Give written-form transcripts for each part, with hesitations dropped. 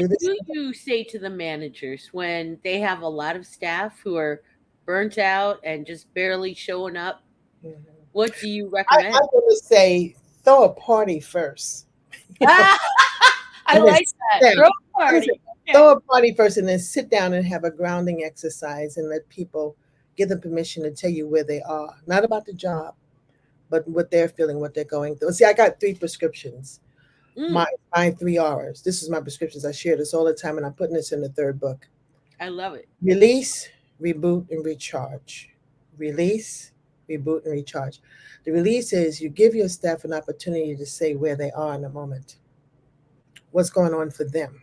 do What this. do you say to the managers when they have a lot of staff who are burnt out and just barely showing up? Mhm. What do you I'm recommend? going to say throw a party first. Ah, I And then like sit that. down. Throw a I'm party. saying, throw Okay. a party first and then sit down and have a grounding exercise and let people give them permission to tell you where they are. Not about the job, but what they're feeling, what they're going through. See, I got 3 prescriptions. My Mm, my 3 R's. This is my prescriptions. I share this all the time, and I'm putting this in the third book. I love it. Release, reboot, and recharge. Release, reboot, and recharge. The release is you give your staff an opportunity to say where they are in the moment, what's going on for them.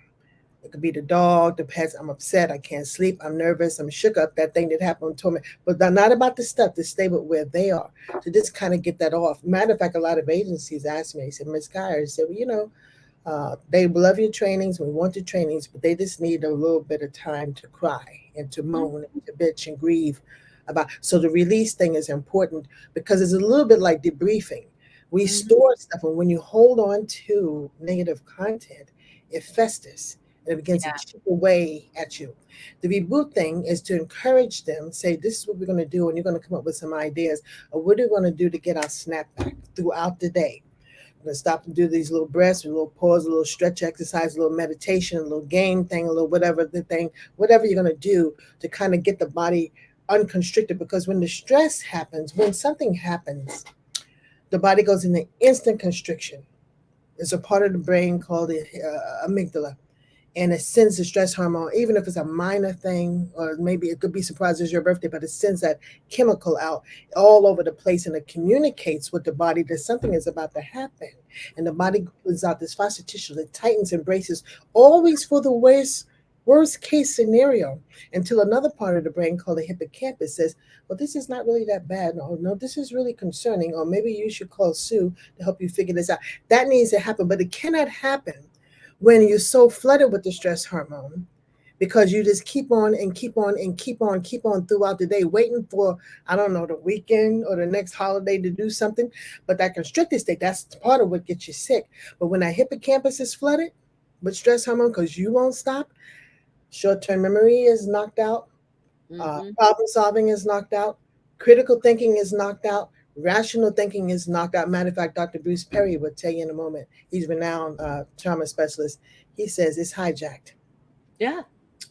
It could be the dog, the pets. I'm upset. I can't sleep. I'm nervous. I'm shook up. That thing that happened told me. But they're not about the stuff to stay with where they are. To just kind of get that off. Matter of fact, a lot of agencies asked me, they said, Ms. Geyer, said, well, they love your trainings. We want your trainings, but they just need a little bit of time to cry and to Mm, moan and to bitch and grieve about. So the release thing is important because it's a little bit like debriefing. We mhm. store stuff, and when you hold on to negative content, it festers and it begins to Yeah. chip away at you. The reboot thing is to encourage them, say, this is what we're going to do, and you're going to come up with some ideas of what are we going to do to get our snapback throughout the day. I'm gonna stop and do these little breaths, a little pause, a little stretch exercise, a little meditation, a little game thing, a little whatever the thing, whatever you're gonna do to kind of get the body unconstricted. Because when the stress happens, when something happens, the body goes into instant constriction. There's a part of the brain called the amygdala, and it sends the stress hormone, even if it's a minor thing, or maybe it could be surprised it's your birthday, but it sends that chemical out all over the place and it communicates with the body that something is about to happen. And the body puts out this fascia tissue that tightens and braces, always for the worst case scenario, until another part of the brain called the hippocampus says, well, this is not really that bad. No, no, this is really concerning. Or maybe you should call Sue to help you figure this out. That needs to happen, but it cannot happen when you're so flooded with the stress hormone because you just keep on and keep on and keep on throughout the day waiting for, I don't know, the weekend or the next holiday to do something. But that constricted state, that's part of what gets you sick. But when that hippocampus is flooded with stress hormone because you won't stop, short-term memory is knocked out, Mhm. problem solving is knocked out, critical thinking is knocked out, rational thinking is knocked out. Matter of fact, Dr. Bruce Perry will tell you in a moment. He's a renowned trauma specialist. He says it's hijacked. Yeah.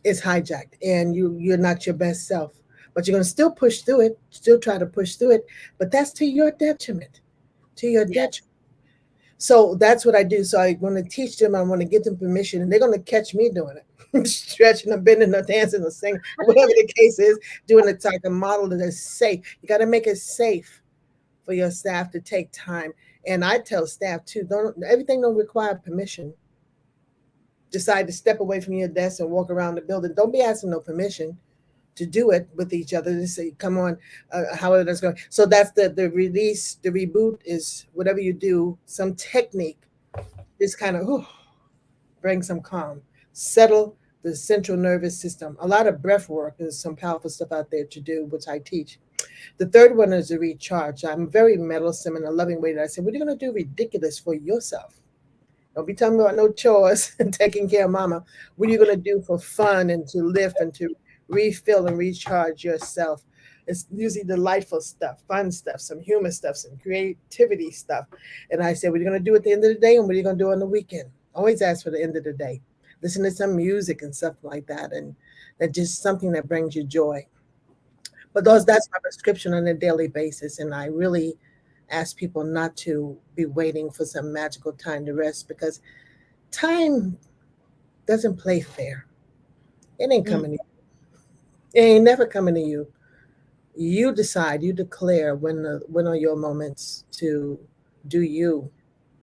It's hijacked, and you're not your best self. But you're gonna still push through it, still try to push through it, but that's to your detriment. To your detriment. Yes. So that's what I do. So I want to teach them, I want to give them permission, and they're gonna catch me doing it. Stretching or bending or dancing or singing, whatever the case is, doing it like a model that is safe. You got to make it safe for your staff to take time. And I tell staff too, don't everything don't require permission. Decide to step away from your desk and walk around the building. Don't be asking no permission to do it with each other. To say, come on, however that's going. So that's the release, the reboot is whatever you do, some technique, just kind of bring some calm, settle the central nervous system. A lot of breath work. There's some powerful stuff out there to do, which I teach. The third one is a recharge. I'm very meddlesome in a loving way that I say, what are you going to do ridiculous for yourself? Don't be telling me about no chores and taking care of mama. What are you going to do for fun and to lift and to refill and recharge yourself? It's usually delightful stuff, fun stuff, some humor stuff, some creativity stuff. And I say, what are you going to do at the end of the day and what are you going to do on the weekend? Always ask for the end of the day. Listen to some music and stuff like that. And that just something that brings you joy. But those Okay. that's my prescription on a daily basis. And I really ask people not to be waiting for some magical time to rest because time doesn't play fair. It ain't Mm, coming to you. It ain't never coming to you. You decide, you declare when are your moments to do you.